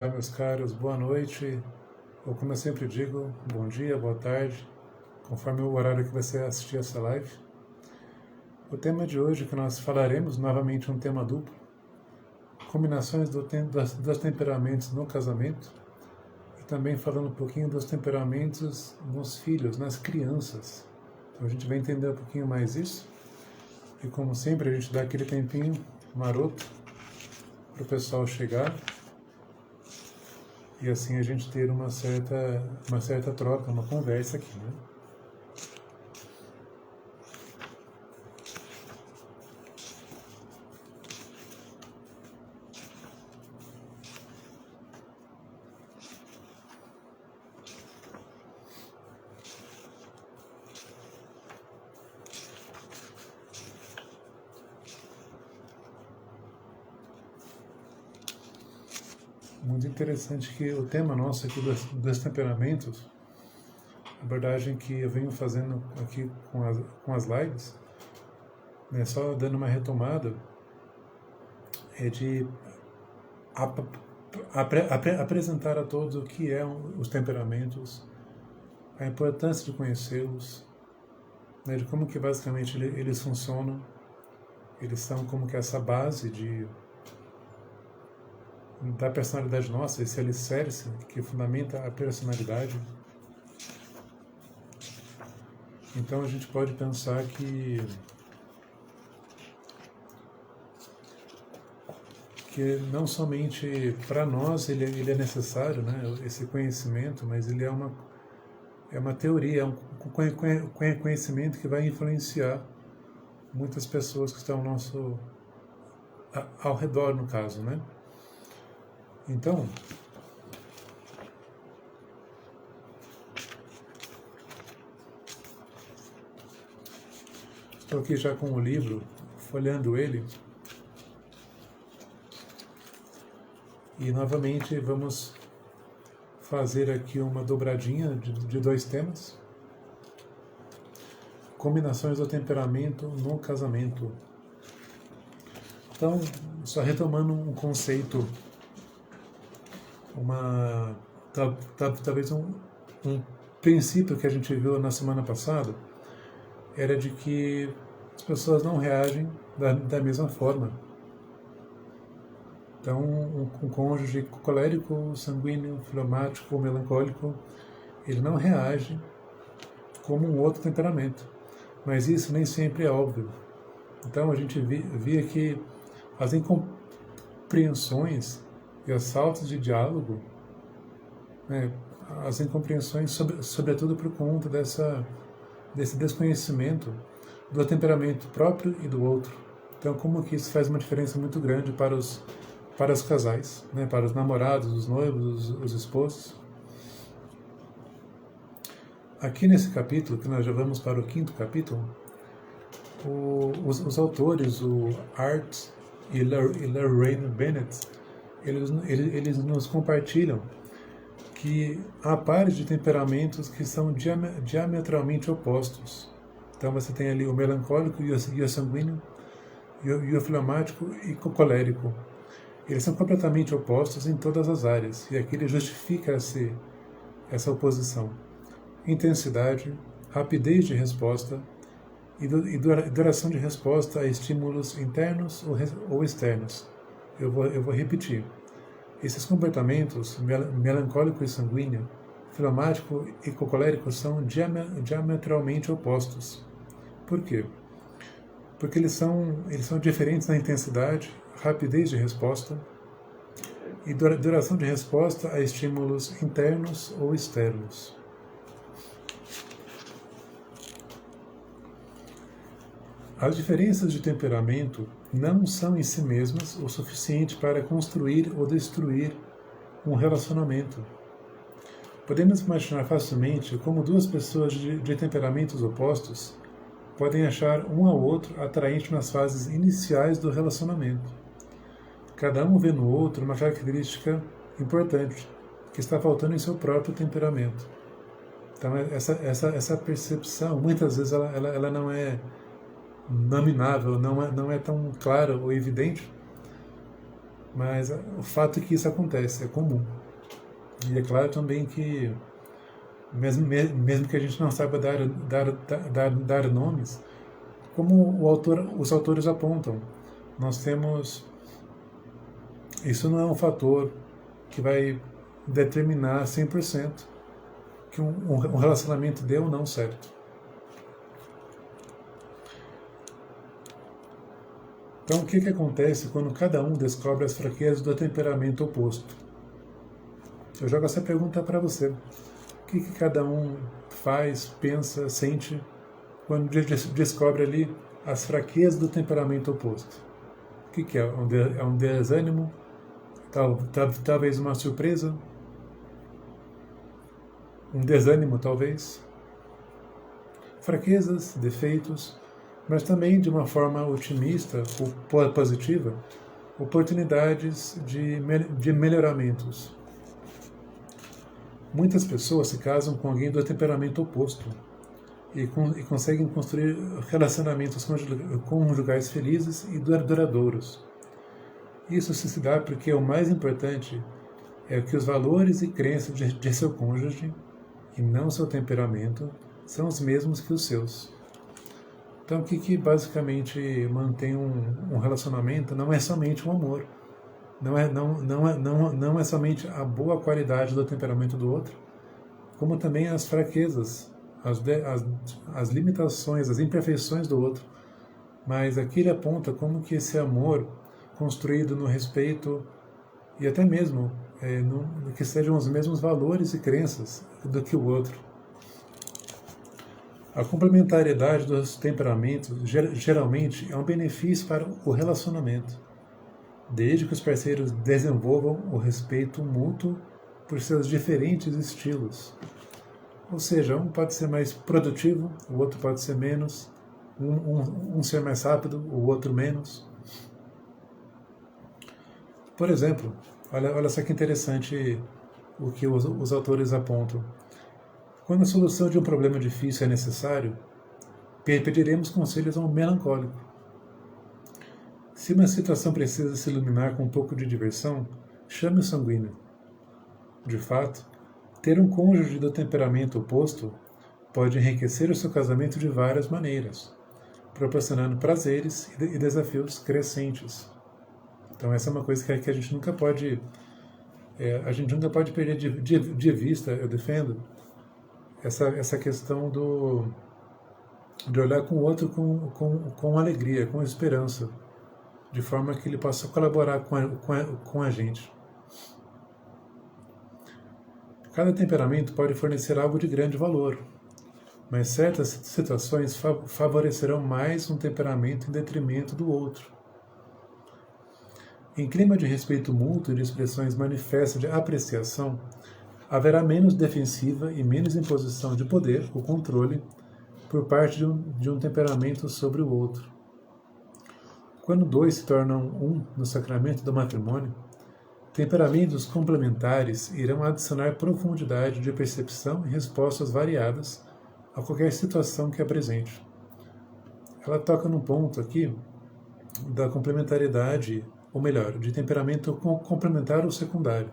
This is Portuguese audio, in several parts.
Olá, meus caros, boa noite, ou como eu sempre digo, bom dia, boa tarde, conforme o horário que você assistir essa live. O tema de hoje que nós falaremos, novamente um tema duplo, combinações dos temperamentos no casamento, e também falando um pouquinho dos temperamentos nos filhos, nas crianças. Então a gente vai entender um pouquinho mais isso, e como sempre a gente dá aquele tempinho maroto para o pessoal chegar, e assim a gente ter uma certa troca, uma conversa aqui, né? Muito interessante que o tema nosso aqui dos temperamentos, a abordagem que eu venho fazendo aqui com as lives, né, só dando uma retomada, é de apresentar a todos o que é os temperamentos, a importância de conhecê-los, né, de como que basicamente eles funcionam. Eles são como que essa base da personalidade nossa, esse alicerce que fundamenta a personalidade. Então a gente pode pensar que não somente para nós ele é necessário, né, esse conhecimento, mas ele é uma teoria, é um conhecimento que vai influenciar muitas pessoas que estão ao redor, no caso, né? Então, estou aqui já com o livro, folheando ele, e novamente vamos fazer aqui uma dobradinha de dois temas. Combinações do temperamento no casamento. Então, só retomando um conceito, talvez um princípio que a gente viu na semana passada, era de que as pessoas não reagem da mesma forma. Então, um cônjuge colérico, sanguíneo, fleumático ou melancólico, ele não reage como um outro temperamento. Mas isso nem sempre é óbvio. Então, a gente via que as incompreensões e as faltas de diálogo, né, as incompreensões, sobretudo por conta desse desconhecimento do temperamento próprio e do outro. Então, como que isso faz uma diferença muito grande para os casais, né, para os namorados, os noivos, os esposos. Aqui nesse capítulo, que nós já vamos para o 5º capítulo, os autores, o Art e Lorraine Bennett, eles nos compartilham que há pares de temperamentos que são diametralmente opostos. Então você tem ali o melancólico e o sanguíneo, e o fleumático e o colérico. Eles são completamente opostos em todas as áreas, e aqui ele justifica essa oposição. Intensidade, rapidez de resposta e duração de resposta a estímulos internos ou externos. Eu vou repetir. Esses comportamentos, melancólico e sanguíneo, fleumático e colérico, são diametralmente opostos. Por quê? Porque eles são diferentes na intensidade, rapidez de resposta e duração de resposta a estímulos internos ou externos. As diferenças de temperamento não são em si mesmas o suficiente para construir ou destruir um relacionamento. Podemos imaginar facilmente como duas pessoas de temperamentos opostos podem achar um ao outro atraente nas fases iniciais do relacionamento. Cada um vê no outro uma característica importante que está faltando em seu próprio temperamento. Então essa percepção, muitas vezes ela não é nominável, não é tão clara ou evidente, Mas o fato é que isso acontece, é comum. E é claro também que, mesmo que a gente não saiba dar nomes, como os autores apontam, nós temos. Isso não é um fator que vai determinar 100% que um relacionamento dê ou não certo. Então, o que acontece quando cada um descobre as fraquezas do temperamento oposto? Eu jogo essa pergunta para você. O que cada um faz, pensa, sente quando descobre ali as fraquezas do temperamento oposto? O que é? É um desânimo? Talvez uma surpresa? Um desânimo, talvez? Fraquezas, defeitos, mas também de uma forma otimista ou positiva, oportunidades de melhoramentos. Muitas pessoas se casam com alguém do temperamento oposto e conseguem construir relacionamentos conjugais felizes e duradouros. Isso se dá porque o mais importante é que os valores e crenças de seu cônjuge, e não seu temperamento, são os mesmos que os seus. Então, o que basicamente mantém um relacionamento não é somente o amor, não é somente a boa qualidade do temperamento do outro, como também as fraquezas, as limitações, as imperfeições do outro. Mas aqui ele aponta como que esse amor, construído no respeito e até mesmo que sejam os mesmos valores e crenças do que o outro. A complementariedade dos temperamentos geralmente é um benefício para o relacionamento, desde que os parceiros desenvolvam o respeito mútuo por seus diferentes estilos. Ou seja, um pode ser mais produtivo, o outro pode ser menos, um ser mais rápido, o outro menos. Por exemplo, olha só que interessante o que os autores apontam. Quando a solução de um problema difícil é necessário, pediremos conselhos a um melancólico. Se uma situação precisa se iluminar com um pouco de diversão, chame o sanguíneo. De fato, ter um cônjuge do temperamento oposto pode enriquecer o seu casamento de várias maneiras, proporcionando prazeres e desafios crescentes. Então essa é uma coisa que a gente nunca pode perder de vista, eu defendo, essa questão de olhar com o outro com alegria, com esperança, de forma que ele possa colaborar com a gente. Cada temperamento pode fornecer algo de grande valor, mas certas situações favorecerão mais um temperamento em detrimento do outro. Em clima de respeito mútuo e de expressões manifestas de apreciação, haverá menos defensiva e menos imposição de poder ou controle por parte de um temperamento sobre o outro. Quando dois se tornam um no sacramento do matrimônio, temperamentos complementares irão adicionar profundidade de percepção e respostas variadas a qualquer situação que apresente. Ela toca num ponto aqui da complementariedade, ou melhor, de temperamento complementar ou secundário.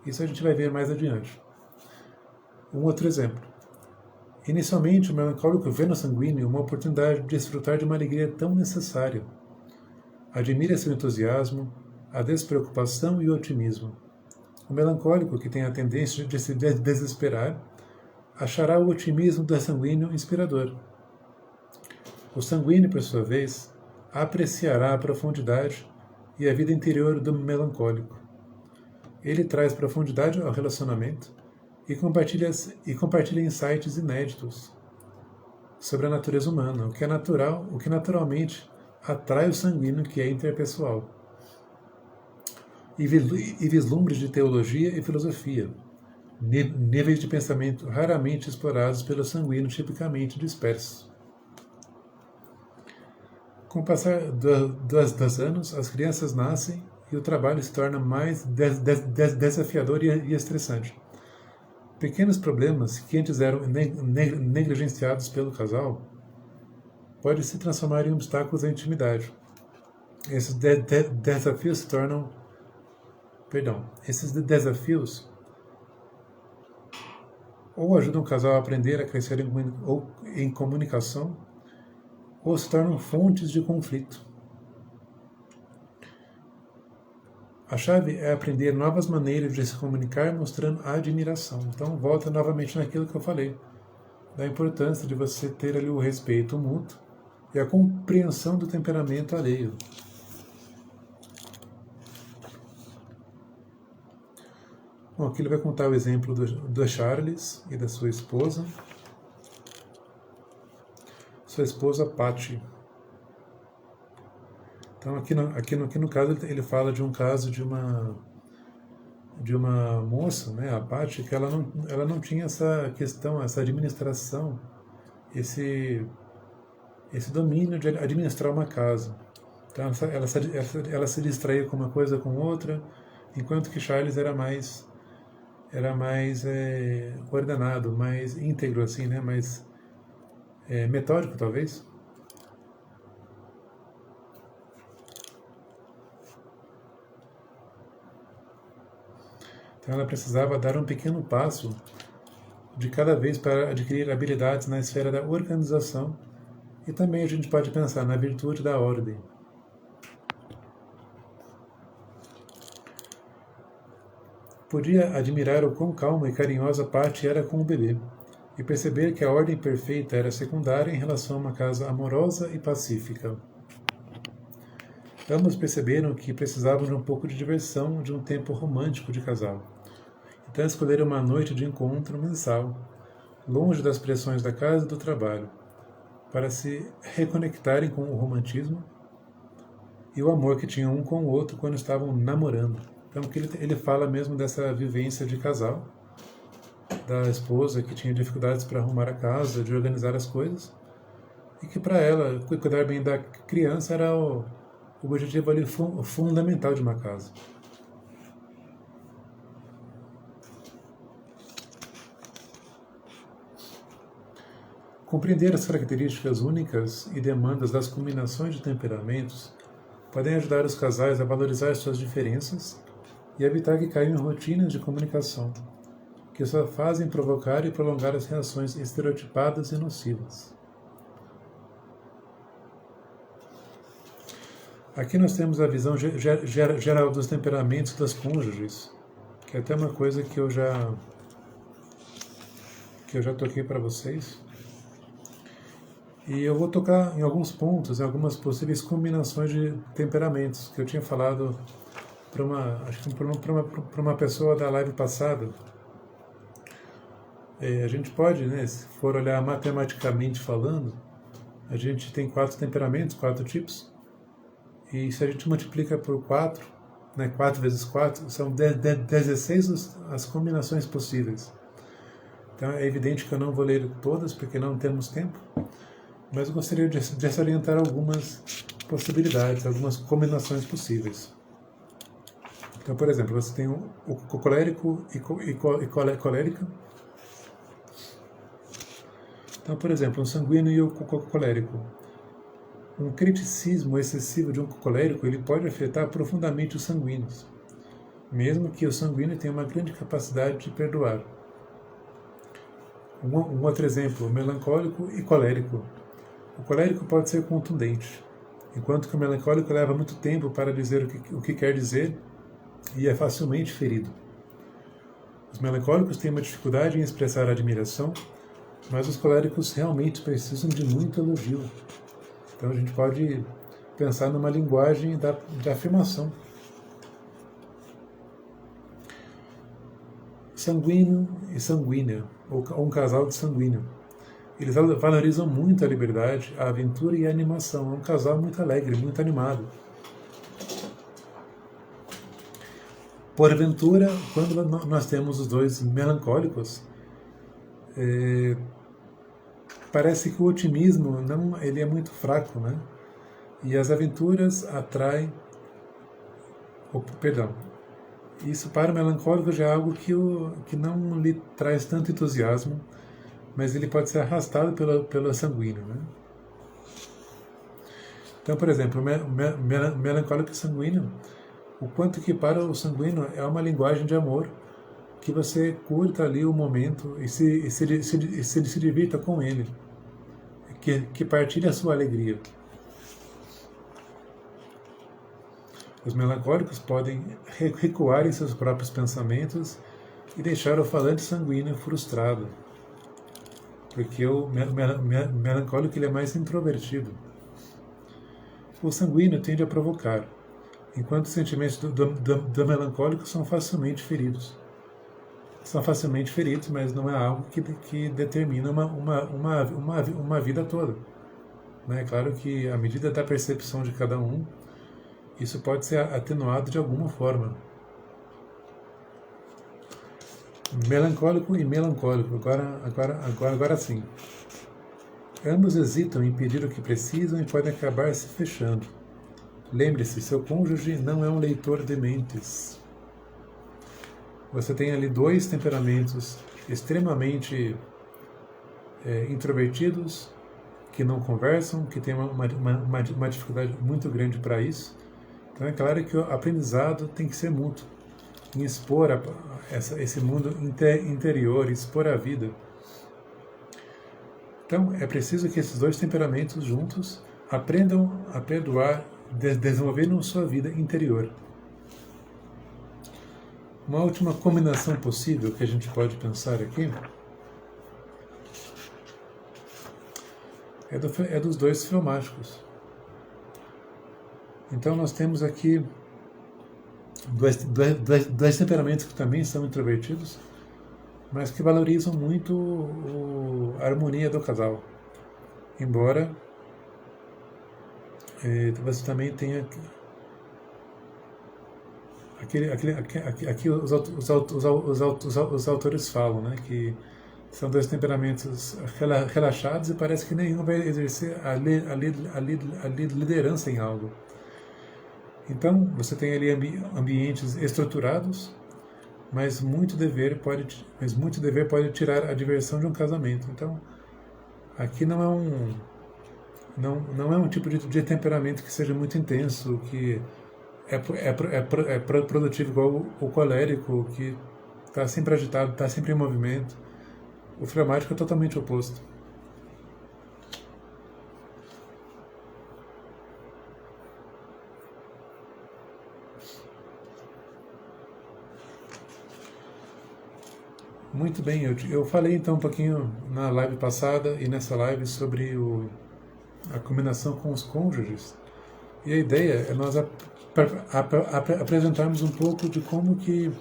Isso a gente vai ver mais adiante. Um outro exemplo. Inicialmente, o melancólico vê no sanguíneo uma oportunidade de desfrutar de uma alegria tão necessária. Admira seu entusiasmo, a despreocupação e o otimismo. O melancólico, que tem a tendência de se desesperar, achará o otimismo do sanguíneo inspirador. O sanguíneo, por sua vez, apreciará a profundidade e a vida interior do melancólico. Ele traz profundidade ao relacionamento e compartilha insights inéditos sobre a natureza humana, o que naturalmente atrai o sanguíneo, que é interpessoal, e vislumbres de teologia e filosofia, níveis de pensamento raramente explorados pelo sanguíneo tipicamente disperso. Com o passar dos anos, as crianças nascem e o trabalho se torna mais desafiador e estressante. Pequenos problemas que antes eram negligenciados pelo casal podem se transformar em obstáculos à intimidade. Esses desafios se tornam esses desafios ou ajudam o casal a aprender a crescer em comunicação, ou se tornam fontes de conflito. A chave é aprender novas maneiras de se comunicar mostrando admiração. Então, volta novamente naquilo que eu falei, da importância de você ter ali o respeito mútuo e a compreensão do temperamento alheio. Bom, aqui ele vai contar o exemplo do Charles e da sua esposa. Sua esposa, Patty. Então, aqui no caso, ele fala de um caso de uma moça, né, a Patty, que ela não tinha essa questão, essa administração, esse domínio de administrar uma casa. Então, ela se distraía com uma coisa com outra, enquanto que Charles era mais coordenado, mais íntegro, assim, né? Mais metódico, talvez. Então ela precisava dar um pequeno passo de cada vez para adquirir habilidades na esfera da organização, e também a gente pode pensar na virtude da ordem. Podia admirar o quão calma e carinhosa Patty era com o bebê, e perceber que a ordem perfeita era secundária em relação a uma casa amorosa e pacífica. Ambos perceberam que precisavam de um pouco de diversão, de um tempo romântico de casal. Então escolheram uma noite de encontro mensal, longe das pressões da casa e do trabalho, para se reconectarem com o romantismo e o amor que tinham um com o outro quando estavam namorando. Então ele fala mesmo dessa vivência de casal, da esposa que tinha dificuldades para arrumar a casa, de organizar as coisas, e que para ela, cuidar bem da criança era o objetivo ali fundamental de uma casa. Compreender as características únicas e demandas das combinações de temperamentos podem ajudar os casais a valorizar suas diferenças e evitar que caiam em rotinas de comunicação, que só fazem provocar e prolongar as reações estereotipadas e nocivas. Aqui nós temos a visão geral dos temperamentos das cônjuges, que é até uma coisa que eu já toquei para vocês. E eu vou tocar em alguns pontos, em algumas possíveis combinações de temperamentos, que eu tinha falado para uma pessoa da live passada. A gente pode, né, se for olhar matematicamente falando, a gente tem 4 temperamentos, 4 tipos, e se a gente multiplica por 4, né, 4 vezes 4, são 16 as combinações possíveis. Então é evidente que eu não vou ler todas, porque não temos tempo, mas eu gostaria de salientar algumas possibilidades, algumas combinações possíveis. Então, por exemplo, você tem o colérico e colérica. Então, por exemplo, um sanguíneo e o colérico. Um criticismo excessivo de um colérico ele pode afetar profundamente os sanguíneos, mesmo que o sanguíneo tenha uma grande capacidade de perdoar. Um outro exemplo, o melancólico e colérico. O colérico pode ser contundente, enquanto que o melancólico leva muito tempo para dizer o que quer dizer e é facilmente ferido. Os melancólicos têm uma dificuldade em expressar admiração, mas os coléricos realmente precisam de muito elogio. Então a gente pode pensar numa linguagem de afirmação. Sanguíneo e sanguínea, ou um casal de sanguíneo. Eles valorizam muito a liberdade, a aventura e a animação. É um casal muito alegre, muito animado. Porventura, quando nós temos os dois melancólicos, parece que o otimismo ele é muito fraco, né? E as aventuras atraem... Isso para o melancólico já é algo que não lhe traz tanto entusiasmo, mas ele pode ser arrastado pelo sanguíneo, né? Então, por exemplo, o melancólico e sanguíneo O quanto que para o sanguíneo é uma linguagem de amor, que você curta ali o momento e se divirta com ele, que partilhe a sua alegria. Os melancólicos podem recuar em seus próprios pensamentos e deixar o falante sanguíneo frustrado, porque o melancólico ele é mais introvertido. O sanguíneo tende a provocar, enquanto os sentimentos do melancólico são facilmente feridos. São facilmente feridos, mas não é algo que determina uma vida toda. É claro que, à medida da percepção de cada um, isso pode ser atenuado de alguma forma. Melancólico e melancólico, agora sim. Ambos hesitam em pedir o que precisam e podem acabar se fechando. Lembre-se, seu cônjuge não é um leitor de mentes. Você tem ali dois temperamentos extremamente introvertidos, que não conversam, que têm uma dificuldade muito grande para isso. Então é claro que o aprendizado tem que ser mútuo, em expor esse mundo interior, expor a vida. Então é preciso que esses dois temperamentos juntos aprendam a perdoar, desenvolvendo sua vida interior. Uma última combinação possível que a gente pode pensar aqui é dos dois fleumáticos. Então nós temos aqui dois temperamentos que também são introvertidos, mas que valorizam muito a harmonia do casal. Embora você também tenha aqui os autores falam, né, que são dois temperamentos relaxados e parece que nenhum vai exercer a liderança em algo. Então, você tem ali ambientes estruturados, mas muito dever pode tirar a diversão de um casamento. Então, aqui não é um tipo de temperamento que seja muito intenso, que é produtivo igual o colérico, que está sempre agitado, está sempre em movimento. O fleumático é totalmente oposto. Muito bem, eu falei então um pouquinho na live passada e nessa live sobre a combinação com os cônjuges. E a ideia é nós apresentarmos um pouco de como que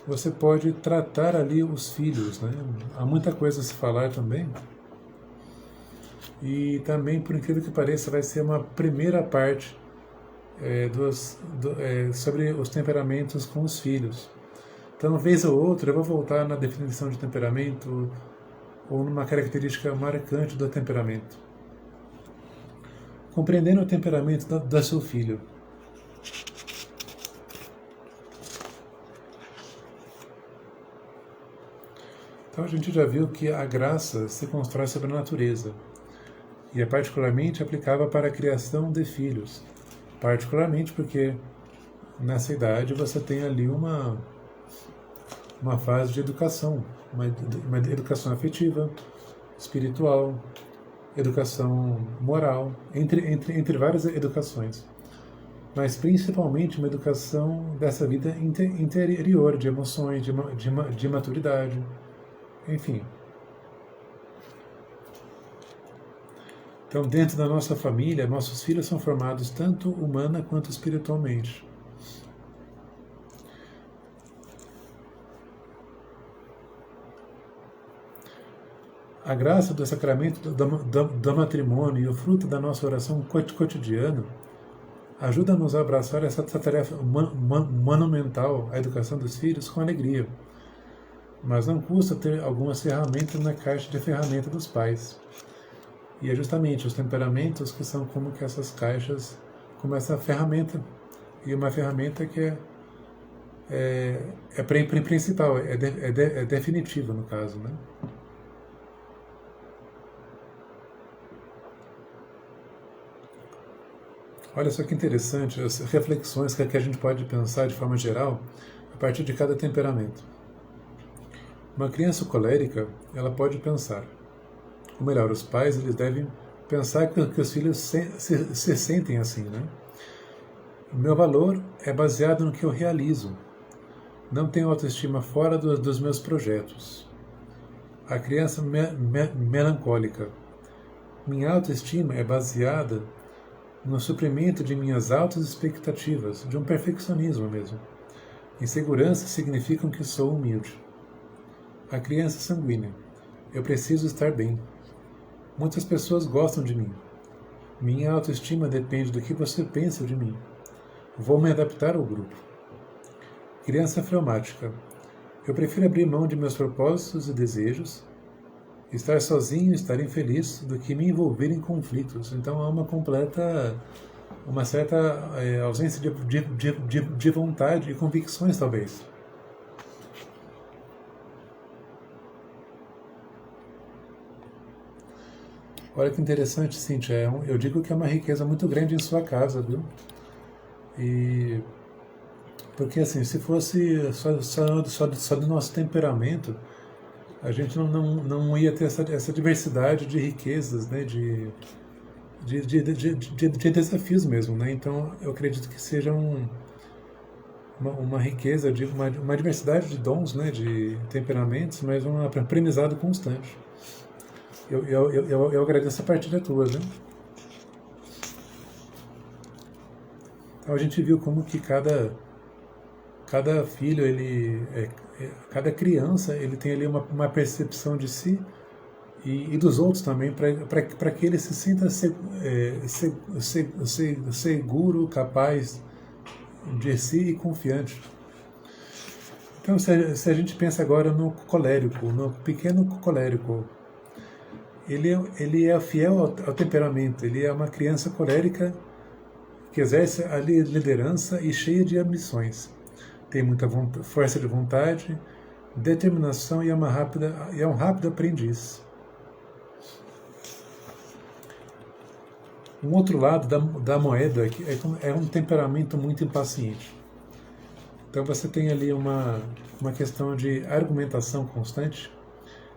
você pode tratar ali os filhos, né? Há muita coisa a se falar também. E também, por incrível que pareça, vai ser uma primeira parte sobre os temperamentos com os filhos. Então, vez ou outra, eu vou voltar na definição de temperamento ou numa característica marcante do temperamento. Compreendendo o temperamento do seu filho. Então, a gente já viu que a graça se constrói sobre a natureza e é particularmente aplicável para a criação de filhos. Particularmente porque nessa idade você tem ali uma fase de educação, uma educação afetiva, espiritual, educação moral, entre várias educações. Mas principalmente uma educação dessa vida interior, de emoções, de maturidade, enfim. Então, dentro da nossa família, nossos filhos são formados tanto humana quanto espiritualmente. A graça do sacramento do matrimônio e o fruto da nossa oração cotidiana ajuda-nos a abraçar essa tarefa monumental, a educação dos filhos, com alegria. Mas não custa ter algumas ferramentas na caixa de ferramenta dos pais. E é justamente os temperamentos que são como que essas caixas, como essa ferramenta. E uma ferramenta que é principal, é definitiva no caso, né? Olha só que interessante as reflexões que a gente pode pensar de forma geral a partir de cada temperamento. Uma criança colérica, ela pode pensar, ou melhor, os pais eles devem pensar que os filhos se sentem assim, né? O meu valor é baseado no que eu realizo. Não tenho autoestima fora dos meus projetos. A criança melancólica. Minha autoestima é baseada no suprimento de minhas altas expectativas, de um perfeccionismo mesmo. Insegurança significam que sou humilde. A criança sanguínea. Eu preciso estar bem. Muitas pessoas gostam de mim. Minha autoestima depende do que você pensa de mim. Vou me adaptar ao grupo. Criança fleumática. Eu prefiro abrir mão de meus propósitos e desejos, estar sozinho e estar infeliz, do que me envolver em conflitos. Então há uma certa ausência de vontade e convicções, talvez. Olha que interessante, Cíntia. Eu digo que é uma riqueza muito grande em sua casa, viu? E porque assim, se fosse só do nosso temperamento, a gente não ia ter essa diversidade de riquezas, né? De desafios mesmo, né? Então eu acredito que seja uma riqueza, uma diversidade de dons, né? De temperamentos, mas um aprendizado constante. Eu agradeço a partilha tua, né? Então a gente viu como que cada filho, cada criança, ele tem ali uma percepção de si e dos outros também, para que ele se sinta seguro, capaz de si e confiante. Então, se a gente pensa agora no colérico, no pequeno colérico, ele é fiel ao temperamento, ele é uma criança colérica que exerce a liderança e cheia de ambições. Tem muita força de vontade, determinação e é um rápido aprendiz. Um outro lado da moeda é um temperamento muito impaciente. Então você tem ali uma questão de argumentação constante,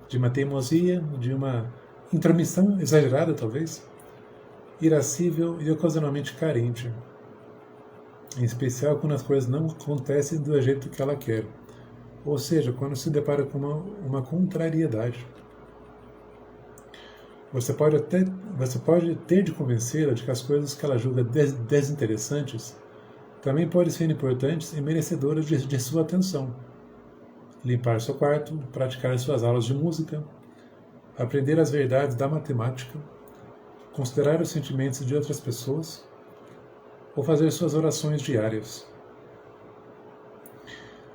de uma teimosia, de uma intromissão exagerada talvez, irascível e ocasionalmente carente, em especial quando as coisas não acontecem do jeito que ela quer, ou seja, quando se depara com uma contrariedade. Você pode ter de convencê-la de que as coisas que ela julga desinteressantes também podem ser importantes e merecedoras de sua atenção. Limpar seu quarto, praticar suas aulas de música, aprender as verdades da matemática, considerar os sentimentos de outras pessoas ou fazer suas orações diárias.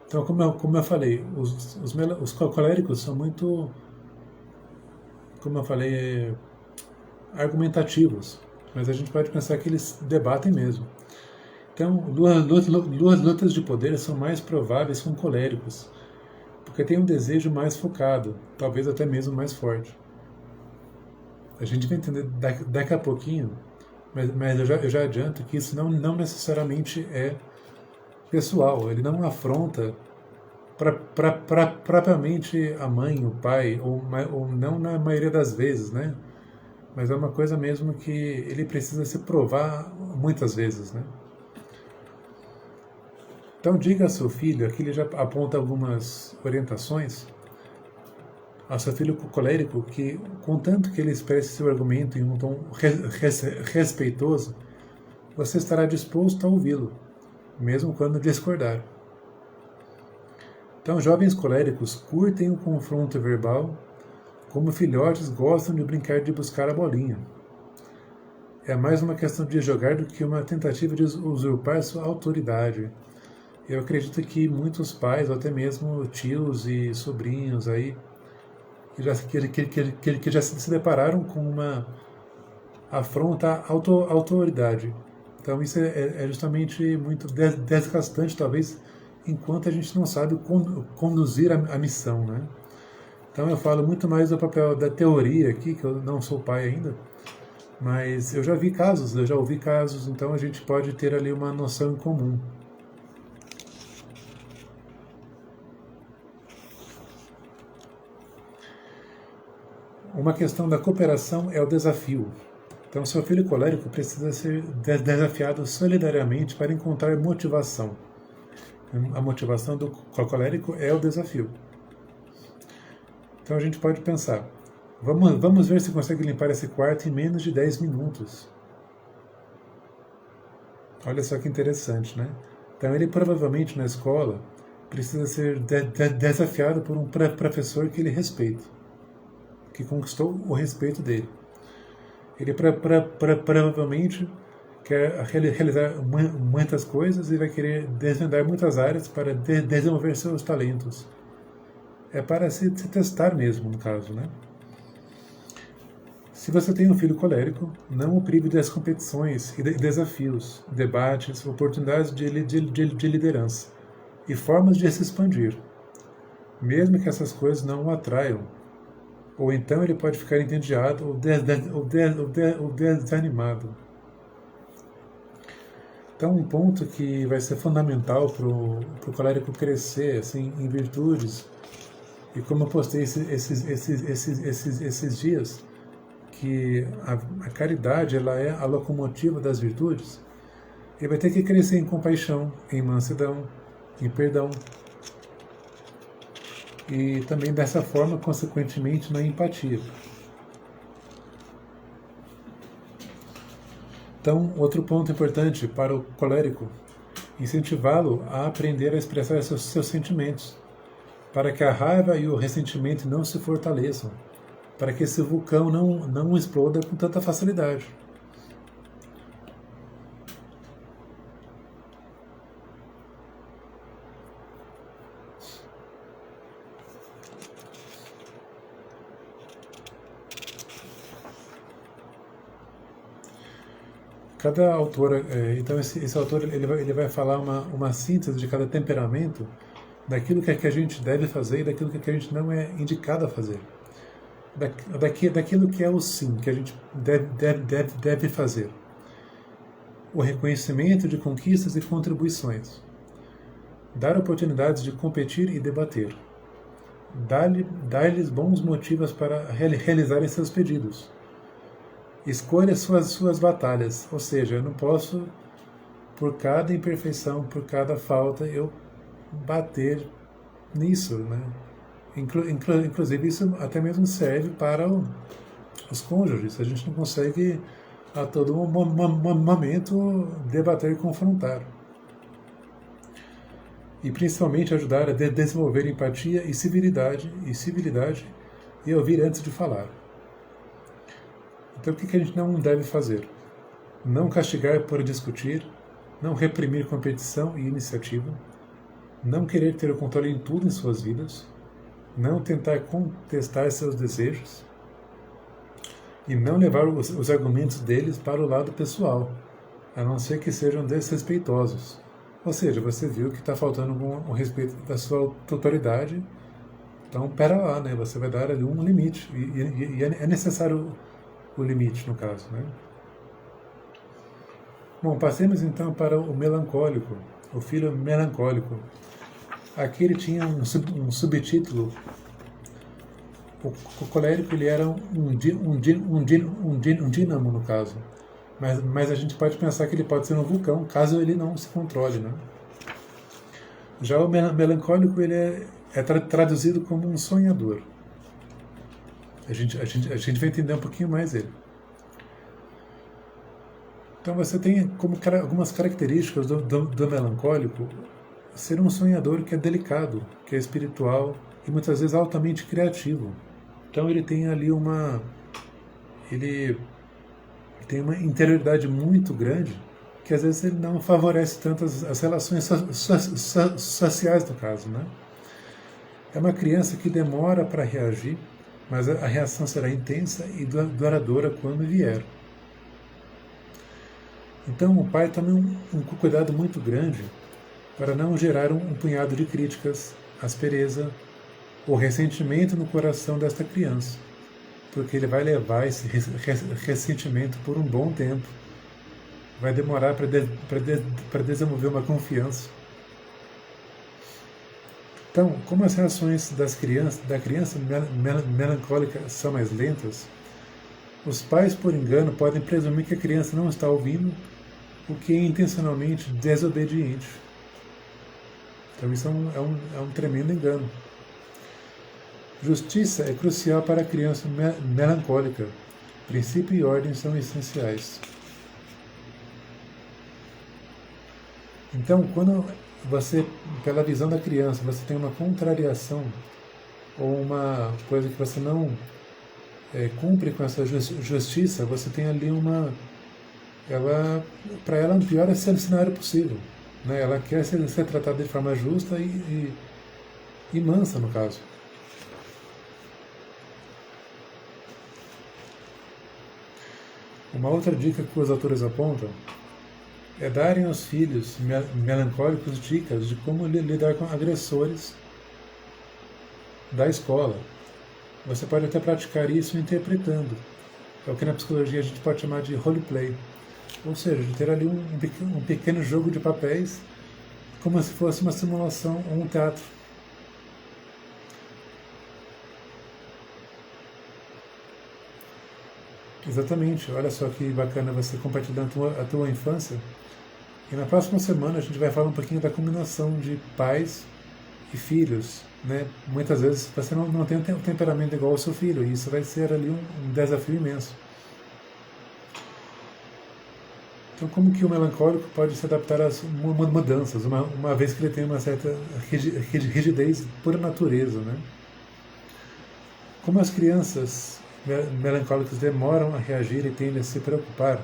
Então, como eu falei, os coléricos são muito, como eu falei, argumentativos, mas a gente pode pensar que eles debatem mesmo. Então, duas lutas de poder são mais prováveis com coléricos, porque tem um desejo mais focado, talvez até mesmo mais forte. A gente vai entender daqui a pouquinho, mas eu já adianto que isso não necessariamente é pessoal, ele não afronta propriamente a mãe, o pai, ou não na maioria das vezes, né? Mas é uma coisa mesmo que ele precisa se provar muitas vezes, né? Então diga ao seu filho, aqui ele já aponta algumas orientações, ao seu filho colérico, que contanto que ele expresse seu argumento em um tom respeitoso, você estará disposto a ouvi-lo, mesmo quando discordar. Então jovens coléricos curtem o confronto verbal, como filhotes gostam de brincar de buscar a bolinha. É mais uma questão de jogar do que uma tentativa de usurpar sua autoridade. Eu acredito que muitos pais, ou até mesmo tios e sobrinhos aí, que já se depararam com uma afronta à autoridade. Então isso é justamente muito desgastante, talvez, enquanto a gente não sabe conduzir a missão, né? Então eu falo muito mais do papel da teoria aqui, que eu não sou pai ainda, Mas eu já vi casos, eu já ouvi casos, então a gente pode ter ali uma noção em comum. Uma questão da cooperação é o desafio. Então, seu filho colérico precisa ser desafiado solidariamente para encontrar motivação. A motivação do colérico é o desafio. Então, a gente pode pensar, vamos ver se consegue limpar esse quarto em menos de 10 minutos. Olha só que interessante, né? Então, ele provavelmente na escola precisa ser desafiado por um professor que ele respeita, que conquistou o respeito dele. Ele provavelmente quer realizar muitas coisas e vai querer desvendar muitas áreas para desenvolver seus talentos. É para se testar mesmo, no caso, né? Se você tem um filho colérico, não o prive das competições e desafios, debates, oportunidades de liderança e formas de se expandir, mesmo que essas coisas não o atraiam. Ou então ele pode ficar entediado ou desanimado. Então, um ponto que vai ser fundamental para o colérico crescer assim, em virtudes, e como eu postei esses dias, que a caridade ela é a locomotiva das virtudes, ele vai ter que crescer em compaixão, em mansidão, em perdão, e também dessa forma, consequentemente, na empatia. Então, outro ponto importante para o colérico, incentivá-lo a aprender a expressar seus sentimentos, para que a raiva e o ressentimento não se fortaleçam, para que esse vulcão não exploda com tanta facilidade. Cada autor, então esse autor ele vai falar uma síntese de cada temperamento, daquilo que a gente deve fazer e daquilo que a gente não é indicado a fazer. Daquilo que é o sim, que a gente deve fazer. O reconhecimento de conquistas e contribuições. Dar oportunidades de competir e debater. Dar-lhes bons motivos para realizarem seus pedidos. Escolha suas batalhas, ou seja, eu não posso, por cada imperfeição, por cada falta, eu bater nisso, né? Inclusive isso até mesmo serve para os cônjuges. A gente não consegue a todo momento debater e confrontar. E principalmente ajudar a desenvolver empatia e civilidade e ouvir antes de falar. Então o que a gente não deve fazer? Não castigar por discutir, não reprimir competição e iniciativa, não querer ter o controle em tudo em suas vidas, não tentar contestar seus desejos e não levar os argumentos deles para o lado pessoal, a não ser que sejam desrespeitosos. Ou seja, você viu que está faltando o respeito da sua autoridade, então pera lá, né? Você vai dar ali um limite, e é necessário o limite, no caso, né? Bom, passemos então para o melancólico, o filho melancólico. Aqui ele tinha um subtítulo. O colérico ele era um dínamo, no caso. Mas a gente pode pensar que ele pode ser um vulcão, caso ele não se controle, né? Já o melancólico ele é traduzido como um sonhador. A gente vai entender um pouquinho mais ele. Então você tem como algumas características do melancólico ser um sonhador que é delicado, que é espiritual e muitas vezes altamente criativo. Então ele tem ali ele tem uma interioridade muito grande que às vezes ele não favorece tanto as relações sociais do caso, né? É uma criança que demora para reagir, mas a reação será intensa e duradoura quando vier. Então o pai toma um cuidado muito grande para não gerar um punhado de críticas, aspereza ou ressentimento no coração desta criança. porque ele vai levar esse ressentimento por um bom tempo. Vai demorar para desenvolver uma confiança. Então, como as reações da criança melancólica são mais lentas, os pais, por engano, podem presumir que a criança não está ouvindo, o que é intencionalmente desobediente. Então isso é um tremendo engano. Justiça é crucial para a criança melancólica. Princípio e ordem são essenciais. Então, quando você, pela visão da criança, você tem uma contrariação ou uma coisa que você não cumpre com essa justiça, você tem ali para ela, o pior é ser o cenário possível. Né? Ela quer ser tratada de forma justa e mansa, no caso. Uma outra dica que os autores apontam é darem aos filhos melancólicos dicas de como lidar com agressores da escola. Você pode até praticar isso interpretando. É o que na psicologia a gente pode chamar de roleplay. Ou seja, de ter ali um pequeno jogo de papéis, como se fosse uma simulação ou um teatro. Exatamente, olha só que bacana você compartilhando a tua infância. E na próxima semana a gente vai falar um pouquinho da combinação de pais e filhos. Né? Muitas vezes você não tem um temperamento igual ao seu filho, e isso vai ser ali um desafio imenso. Então, como que o melancólico pode se adaptar às mudanças, uma vez que ele tem uma certa rigidez por natureza, né? Como as crianças melancólicas demoram a reagir e tendem a se preocupar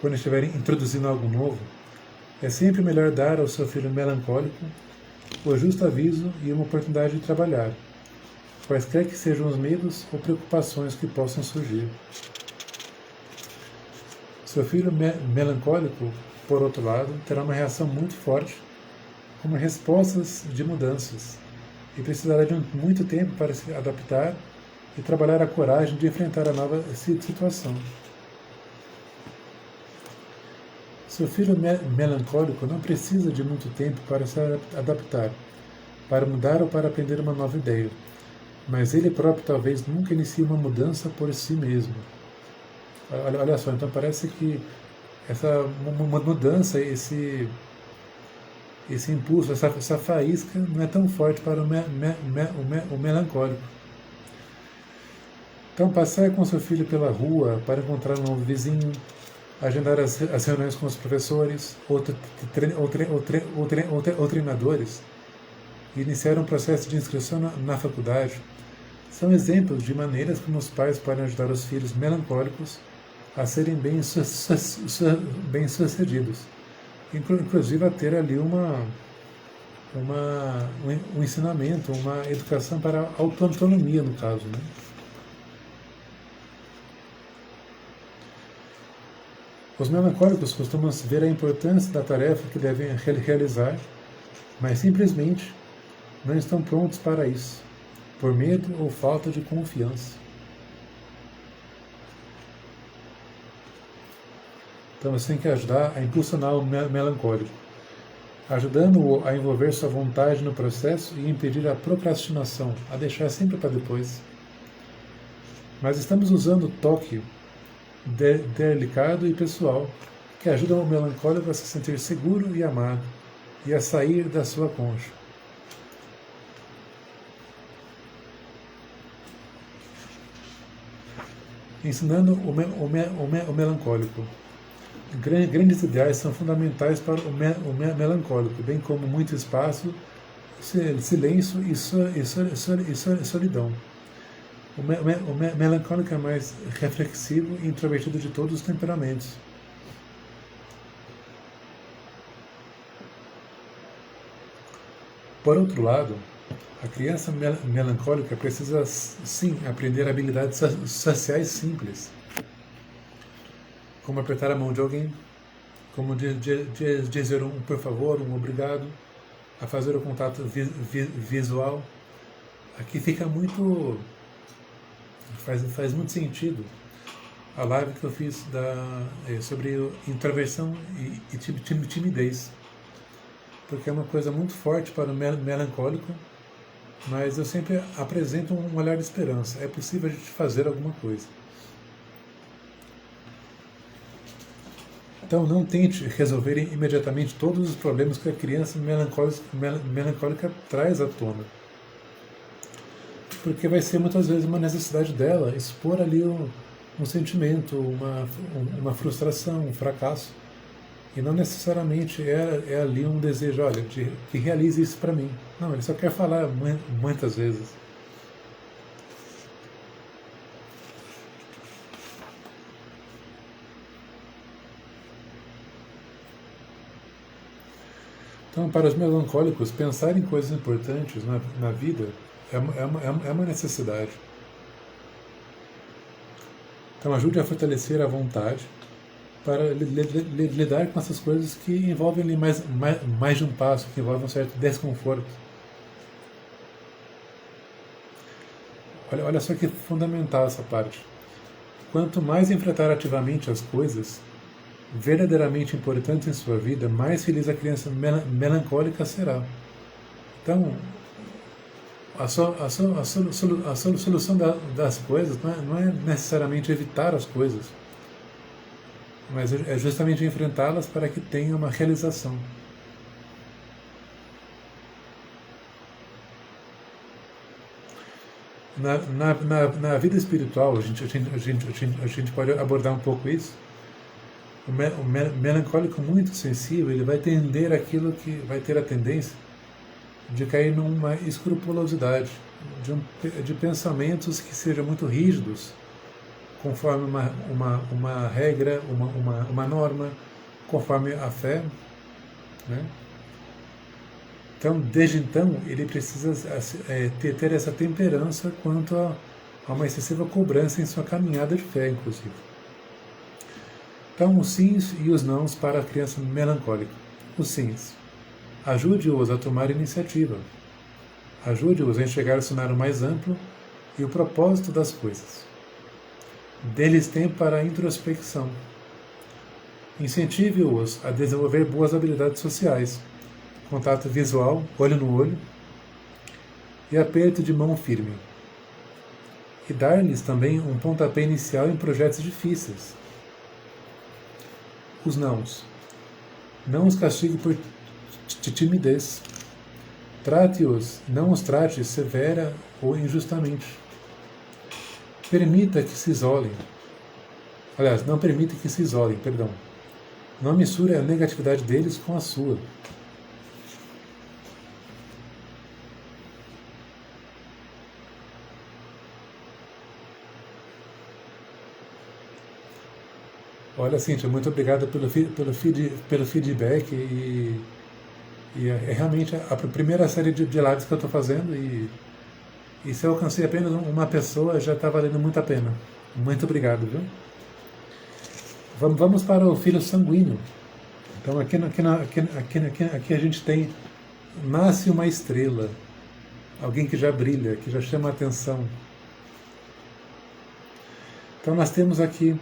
quando estiverem introduzindo algo novo, é sempre melhor dar ao seu filho melancólico o justo aviso e uma oportunidade de trabalhar, quaisquer que sejam os medos ou preocupações que possam surgir. Seu filho melancólico, por outro lado, terá uma reação muito forte, como respostas de mudanças, e precisará de muito tempo para se adaptar e trabalhar a coragem de enfrentar a nova situação. Seu filho melancólico não precisa de muito tempo para se adaptar, para mudar ou para aprender uma nova ideia, mas ele próprio talvez nunca inicie uma mudança por si mesmo. Olha só, então parece que essa mudança, esse impulso, essa faísca não é tão forte para o melancólico. Então, passeie com seu filho pela rua para encontrar um novo vizinho, agendar as reuniões com os professores ou treinadores e iniciar um processo de inscrição na faculdade são exemplos de maneiras como os pais podem ajudar os filhos melancólicos a serem bem-sucedidos, inclusive a ter ali um ensinamento, uma educação para a autonomia, no caso, né? Os melancólicos costumam ver a importância da tarefa que devem realizar, mas simplesmente não estão prontos para isso, por medo ou falta de confiança. Então você tem que ajudar a impulsionar o melancólico, ajudando-o a envolver sua vontade no processo e impedir a procrastinação, a deixar sempre para depois. Mas estamos usando o toque delicado e pessoal, que ajuda o melancólico a se sentir seguro e amado, e a sair da sua concha. Ensinando o melancólico. Grandes ideais são fundamentais para o melancólico, bem como muito espaço, silêncio e solidão. O melancólico é mais reflexivo e introvertido de todos os temperamentos. Por outro lado, a criança melancólica precisa, sim, aprender habilidades sociais simples, como apertar a mão de alguém, como dizer um por favor, um obrigado, a fazer o contato visual. Aqui fica muito faz muito sentido a live que eu fiz sobre introversão e timidez, porque é uma coisa muito forte para o melancólico, mas eu sempre apresento um olhar de esperança. É possível a gente fazer alguma coisa. Então não tente resolver imediatamente todos os problemas que a criança melancólica traz à tona, porque vai ser muitas vezes uma necessidade dela expor ali um sentimento, uma frustração, um fracasso, e não necessariamente é ali um desejo, olha, que realize isso para mim. Não, ele só quer falar muitas vezes. Então, para os melancólicos, pensar em coisas importantes na vida é uma necessidade. Então, ajude a fortalecer a vontade para lidar com essas coisas que envolvem ali mais de um passo, que envolvem um certo desconforto. Olha só que fundamental essa parte. Quanto mais enfrentar ativamente as coisas verdadeiramente importantes em sua vida, mais feliz a criança melancólica será. Então, a solução das coisas não é necessariamente evitar as coisas, mas é justamente enfrentá-las para que tenha uma realização. Na vida espiritual, a gente pode abordar um pouco isso. O melancólico muito sensível, ele vai tender aquilo que vai ter a tendência de cair numa escrupulosidade, de pensamentos que sejam muito rígidos, conforme uma regra, uma norma, conforme a fé, né? Então, desde então, ele precisa ter essa temperança quanto a uma excessiva cobrança em sua caminhada de fé, inclusive. Então, os sims e os nãos para a criança melancólica. Os sims. Ajude-os a tomar iniciativa. Ajude-os a enxergar o cenário mais amplo e o propósito das coisas. Dê-lhes tempo para a introspecção. Incentive-os a desenvolver boas habilidades sociais, contato visual, olho no olho, e aperto de mão firme. E dar-lhes também um pontapé inicial em projetos difíceis. Os nãos. Não os castigue por timidez. Trate-os, não os trate severa ou injustamente. Permita que se isolem. Aliás, não permita que se isolem, perdão. Não misture a negatividade deles com a sua. Olha, Cíntia, muito obrigado pelo feedback e é realmente a primeira série de lives que eu estou fazendo e se eu alcancei apenas uma pessoa já está valendo muito a pena. Muito obrigado, viu? Vamos para o filho sanguíneo. Então aqui a gente tem nasce uma estrela, alguém que já brilha, que já chama a atenção. Então nós temos aqui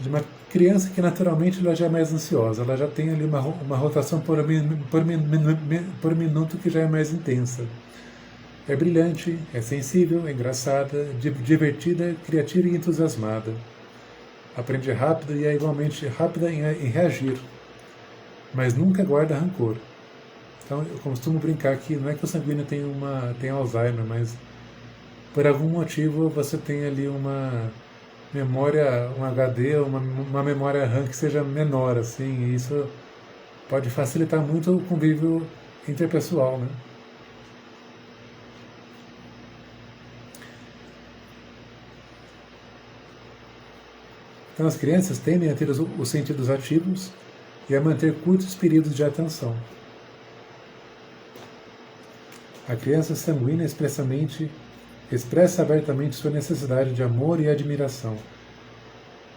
de uma criança que naturalmente ela já é mais ansiosa, ela já tem ali uma rotação por minuto que já é mais intensa. É brilhante, é sensível, é engraçada, divertida, criativa e entusiasmada. Aprende rápido e é igualmente rápida em reagir, mas nunca guarda rancor. Então eu costumo brincar que não é que o sanguíneo tem Alzheimer, mas por algum motivo você tem ali uma memória, um HD, uma memória RAM que seja menor, assim, e isso pode facilitar muito o convívio interpessoal, né? Então as crianças tendem a ter os sentidos ativos e a manter curtos períodos de atenção. A criança sanguínea expressa abertamente sua necessidade de amor e admiração,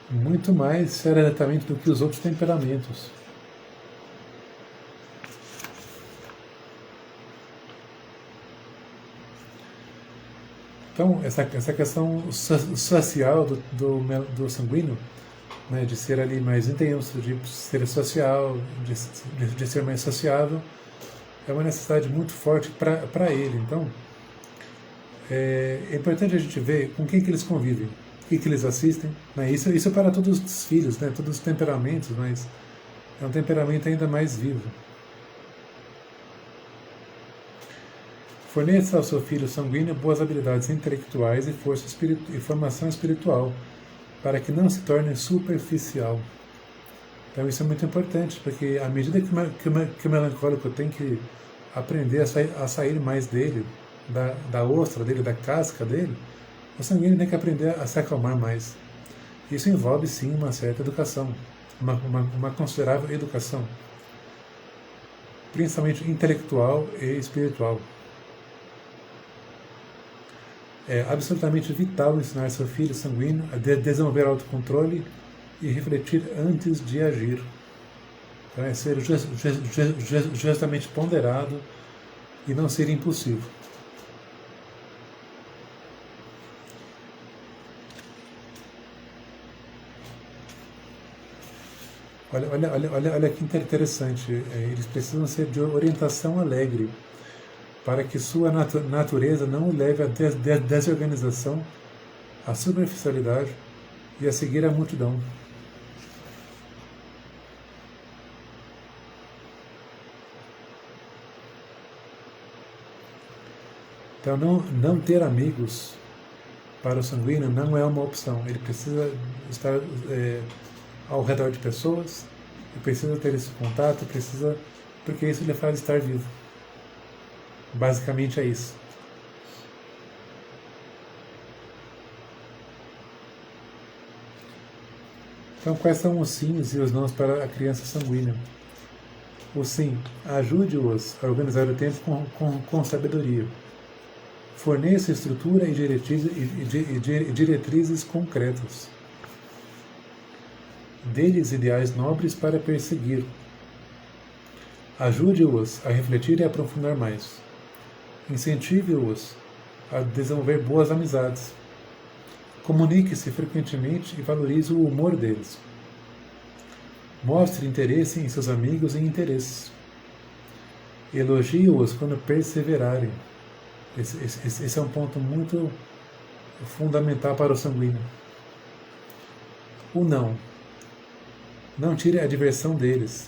muito mais serenamente do que os outros temperamentos. Então, essa questão social do sanguíneo, né, de ser ali mais intenso, de ser social, de ser mais sociável, é uma necessidade muito forte para ele. Então, é importante a gente ver com quem que eles convivem, o que eles assistem. Né? Isso para todos os filhos, né? Todos os temperamentos, mas é um temperamento ainda mais vivo. Forneça ao seu filho sanguíneo boas habilidades intelectuais e formação espiritual, para que não se torne superficial. Então isso é muito importante, porque à medida que o melancólico tem que aprender a sair mais dele, da ostra dele, da casca dele, o sanguíneo tem que aprender a se acalmar mais. Isso envolve sim uma certa educação, uma considerável educação, principalmente intelectual e espiritual. É absolutamente vital ensinar seu filho sanguíneo a desenvolver autocontrole e refletir antes de agir. Então é ser justamente ponderado e não ser impulsivo. Olha que interessante. Eles precisam ser de orientação alegre, para que sua natureza não o leve à desorganização, à superficialidade e a seguir a multidão. Então, não ter amigos para o sanguíneo não é uma opção. Ele precisa estar ao redor de pessoas, ele precisa ter esse contato, porque isso lhe faz estar vivo. Basicamente é isso. Então, quais são os sims e os nãos para a criança sanguínea? O sim, ajude-os a organizar o tempo com sabedoria. Forneça estrutura e diretrizes concretas. Dê-lhes ideais nobres para perseguir. Ajude-os a refletir e aprofundar mais. Incentive-os a desenvolver boas amizades. Comunique-se frequentemente e valorize o humor deles. Mostre interesse em seus amigos e interesses. Elogie-os quando perseverarem. Esse é um ponto muito fundamental para o sanguíneo. O não. Não tire a diversão deles,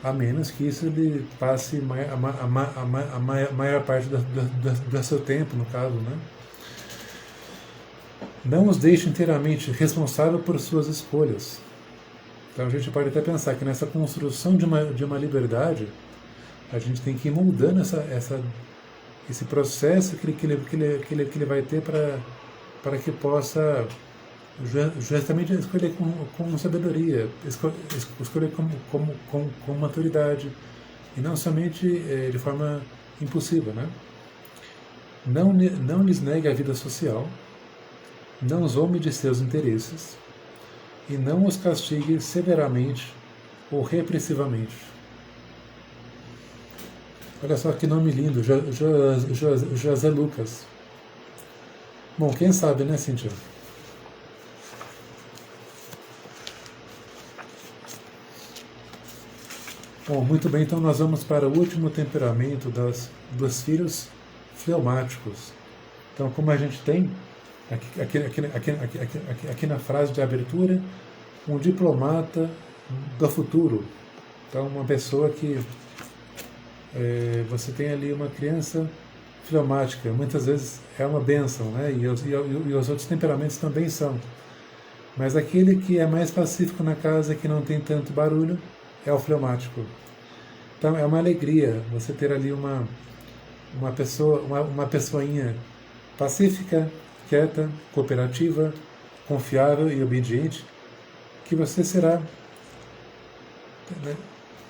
a menos que isso lhe passe a maior parte do seu tempo, no caso, né? Não os deixe inteiramente responsável por suas escolhas. Então a gente pode até pensar que nessa construção de uma liberdade, a gente tem que ir moldando esse processo que ele vai ter para que possa justamente escolher com sabedoria, escolher com maturidade, e não somente de forma impulsiva, né? Não lhes negue a vida social, não zombe de seus interesses e não os castigue severamente ou repressivamente. Olha só que nome lindo, José Lucas. Bom, quem sabe, né, Cíntia? Bom, muito bem, então nós vamos para o último temperamento dos filhos fleumáticos. Então, como a gente tem aqui na frase de abertura, um diplomata do futuro. Então, uma pessoa que você tem ali uma criança fleumática, muitas vezes é uma bênção, né? E os outros temperamentos também são. Mas aquele que é mais pacífico na casa, que não tem tanto barulho, é o fleumático. Então é uma alegria você ter ali uma pessoinha pacífica, quieta, cooperativa, confiável e obediente, que você será,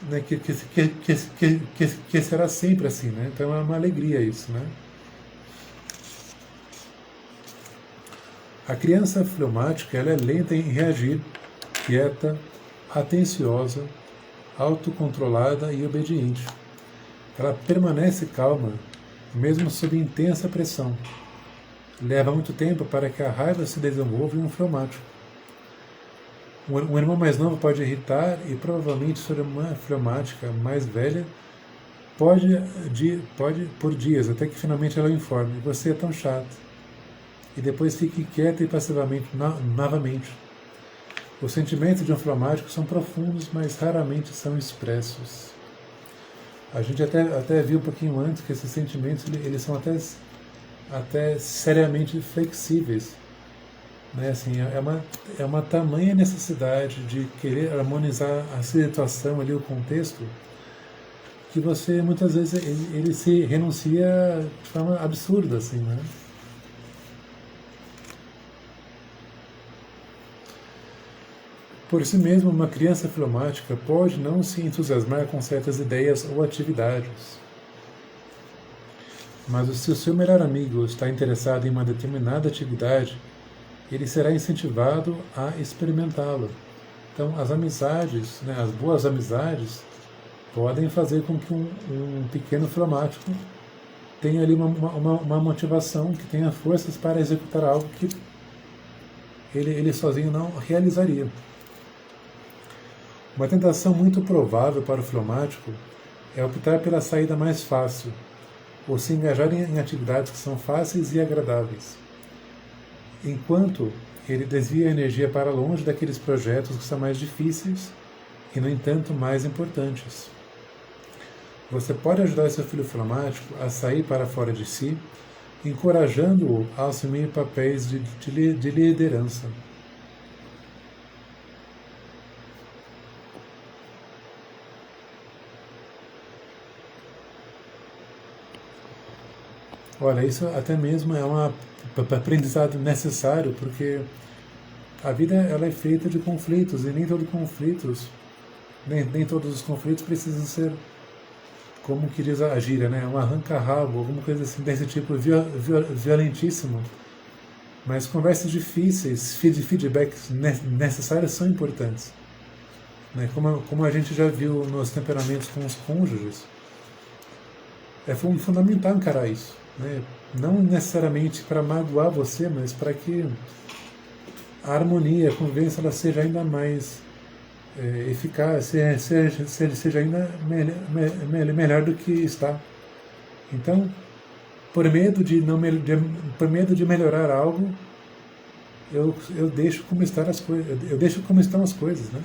né, que será sempre assim, né? Então é uma alegria isso, né? A criança fleumática, ela é lenta em reagir, quieta, atenciosa, autocontrolada e obediente. Ela permanece calma, mesmo sob intensa pressão. leva muito tempo para que a raiva se desenvolva em um fleumático. Um irmão mais novo pode irritar e provavelmente sua irmã fleumática mais velha pode por dias, até que finalmente ela o informe: você é tão chato. E depois fique quieta e passivamente novamente. Os sentimentos de um fleumático são profundos, mas raramente são expressos. A gente até viu um pouquinho antes que esses sentimentos eles são até seriamente flexíveis. Né? Assim, é uma tamanha necessidade de querer harmonizar a situação ali, o contexto, que você muitas vezes ele se renuncia de forma absurda, assim, né? Por si mesmo, uma criança fleumática pode não se entusiasmar com certas ideias ou atividades. Mas se o seu melhor amigo está interessado em uma determinada atividade, ele será incentivado a experimentá-la. Então, as amizades, né, as boas amizades, podem fazer com que um pequeno fleumático tenha ali uma motivação, que tenha forças para executar algo que ele sozinho não realizaria. Uma tentação muito provável para o fleumático é optar pela saída mais fácil, ou se engajar em atividades que são fáceis e agradáveis, enquanto ele desvia a energia para longe daqueles projetos que são mais difíceis e, no entanto, mais importantes. Você pode ajudar seu filho fleumático a sair para fora de si, encorajando-o a assumir papéis de liderança. Olha, isso até mesmo é um aprendizado necessário, porque a vida ela é feita de conflitos, e nem todos os conflitos precisam ser, como que diz a gíria, né? Um arranca-rabo, alguma coisa assim desse tipo violentíssimo. Mas conversas difíceis, feedbacks necessários são importantes. Né? Como a gente já viu nos temperamentos com os cônjuges, é fundamental encarar isso. Né? Não necessariamente para magoar você, mas para que a harmonia, a convivência ela seja ainda mais eficaz, seja ainda melhor do que está. Então, por medo de melhorar algo, eu deixo como estão as coisas, né?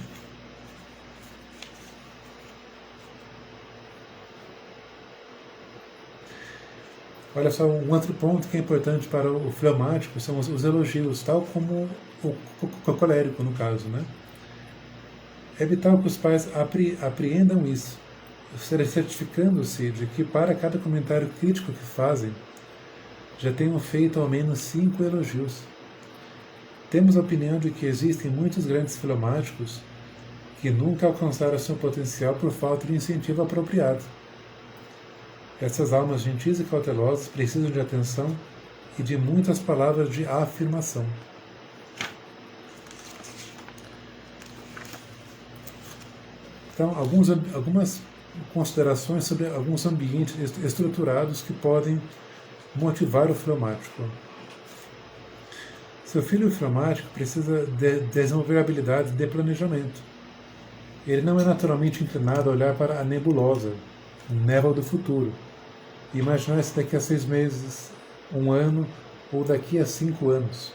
Olha só, um outro ponto que é importante para o fleumático são os elogios, tal como o colérico, no caso, né? É vital que os pais apreendam isso, certificando-se de que para cada comentário crítico que fazem, já tenham feito ao menos 5 elogios. Temos a opinião de que existem muitos grandes fleumáticos que nunca alcançaram seu potencial por falta de incentivo apropriado. Essas almas gentis e cautelosas precisam de atenção e de muitas palavras de afirmação. Então, algumas considerações sobre alguns ambientes estruturados que podem motivar o fleumático. Seu filho fleumático precisa desenvolver habilidades de planejamento. Ele não é naturalmente inclinado a olhar para a nebulosa, névoa do futuro, e imaginar se daqui a 6 meses, 1 ano ou daqui a 5 anos.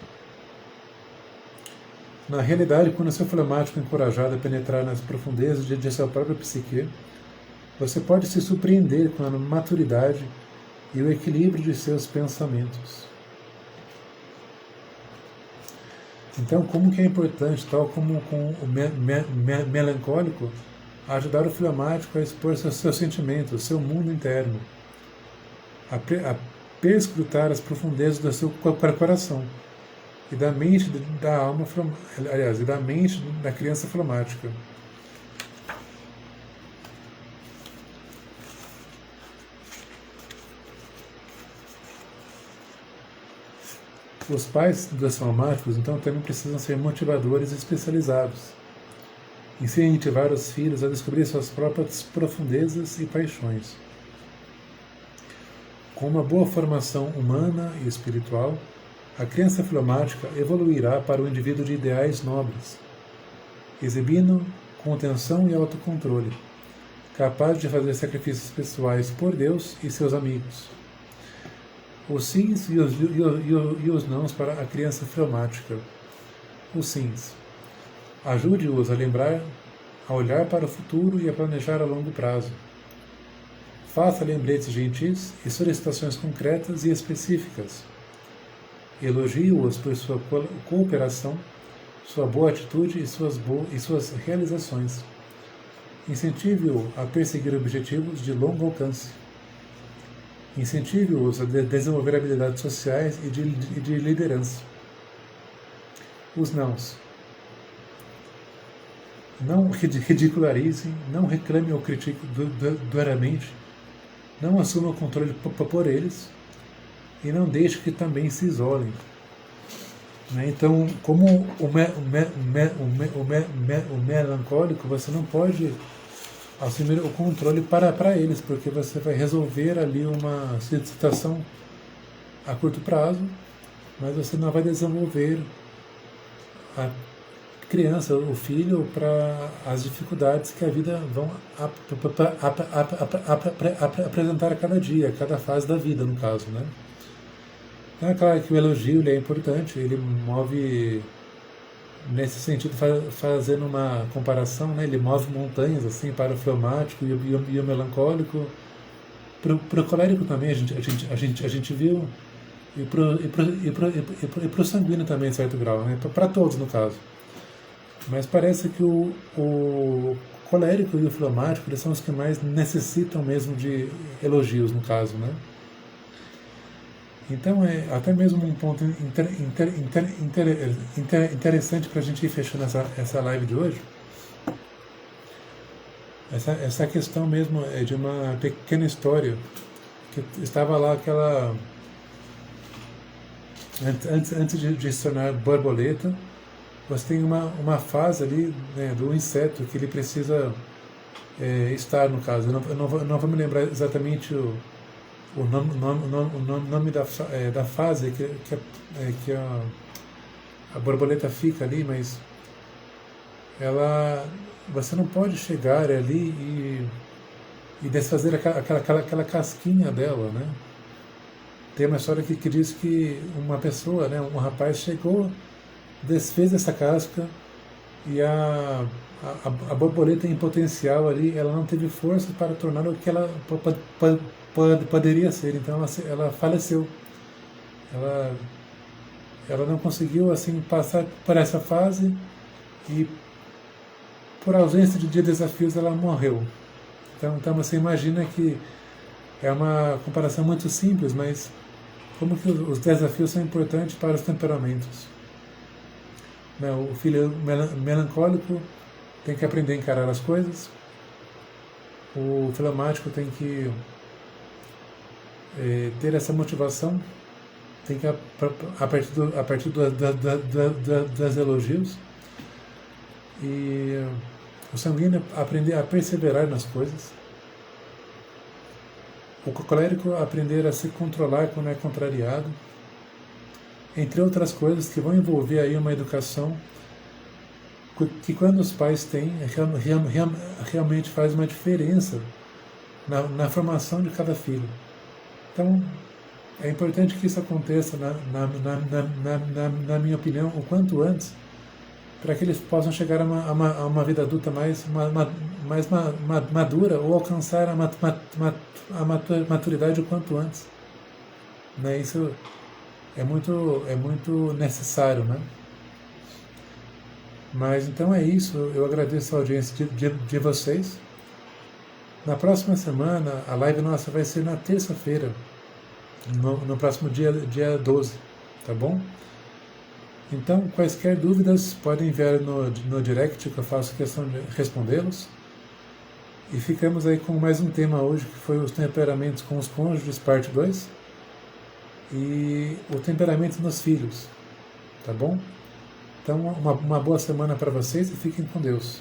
Na realidade, quando seu fleumático é encorajado a penetrar nas profundezas de sua própria psique, você pode se surpreender com a maturidade e o equilíbrio de seus pensamentos. Então, como que é importante, tal como com o melancólico, ajudar o fleumático a expor seus sentimentos, seu mundo interno, a perscrutar as profundezas do seu coração e da mente da alma, aliás, e da mente da criança fleumática. Os pais dos fleumáticos, então, também precisam ser motivadores especializados, incentivar os filhos a descobrir suas próprias profundezas e paixões. Com uma boa formação humana e espiritual, A criança fleumática evoluirá para o indivíduo de ideais nobres, exibindo contenção e autocontrole, capaz de fazer sacrifícios pessoais por Deus e seus amigos. Os sims e os nãos para a criança fleumática. Os sims. Ajude-os a lembrar, a olhar para o futuro e a planejar a longo prazo. Faça lembretes gentis e solicitações concretas e específicas. Elogie-os por sua cooperação, sua boa atitude e suas realizações. Incentive-o a perseguir objetivos de longo alcance. Incentive-os a desenvolver habilidades sociais e de liderança. Os nãos. Não ridicularize, não reclame ou critique duramente, não assuma o controle por eles e não deixe que também se isolem. Então, como o melancólico, você não pode assumir o controle para eles, porque você vai resolver ali uma situação a curto prazo, mas você não vai desenvolver a criança, o filho, para as dificuldades que a vida vão apresentar a cada dia, a cada fase da vida, no caso, né? Então, é claro que o elogio ele é importante, ele move, nesse sentido, fazendo uma comparação, né? Ele move montanhas assim para o fleumático e o melancólico. Para o colérico também a gente viu, e para o sanguíneo também, em certo grau, né? Para todos, no caso. Mas parece que o colérico e o fleumático eles são os que mais necessitam mesmo de elogios, no caso, né? Então é até mesmo um ponto interessante para a gente ir fechando essa live de hoje. Essa questão mesmo é de uma pequena história que estava lá aquela antes de se tornar borboleta. Você tem uma fase ali, né, do inseto que ele precisa estar, no caso. Eu não vou me lembrar exatamente o nome da fase que a borboleta fica ali, mas você não pode chegar ali e desfazer aquela casquinha dela, né? Tem uma história que diz que uma pessoa, né, um rapaz chegou, desfez essa casca e a borboleta em potencial ali, ela não teve força para tornar o que ela poderia ser, então ela faleceu. Ela não conseguiu assim passar por essa fase e por ausência de desafios ela morreu. Então você imagina que é uma comparação muito simples, mas como que os desafios são importantes para os temperamentos. O filho melancólico tem que aprender a encarar as coisas, o fleumático tem que ter essa motivação, tem que, a partir das elogios, e o sanguíneo aprender a perseverar nas coisas, o colérico aprender a se controlar quando é contrariado, entre outras coisas que vão envolver aí uma educação que quando os pais têm, realmente faz uma diferença na formação de cada filho. Então, é importante que isso aconteça, na minha opinião, o quanto antes, para que eles possam chegar a uma vida adulta mais madura ou alcançar a maturidade o quanto antes. Né? Isso é muito necessário, né? Mas então é isso, eu agradeço a audiência de vocês. Na próxima semana, a live nossa vai ser na terça-feira, no próximo dia 12, tá bom? Então, quaisquer dúvidas, podem enviar no direct, que eu faço questão de respondê-los. E ficamos aí com mais um tema hoje, que foi os temperamentos com os cônjuges, parte 2. E o temperamento nos filhos, tá bom? Então, uma boa semana para vocês e fiquem com Deus.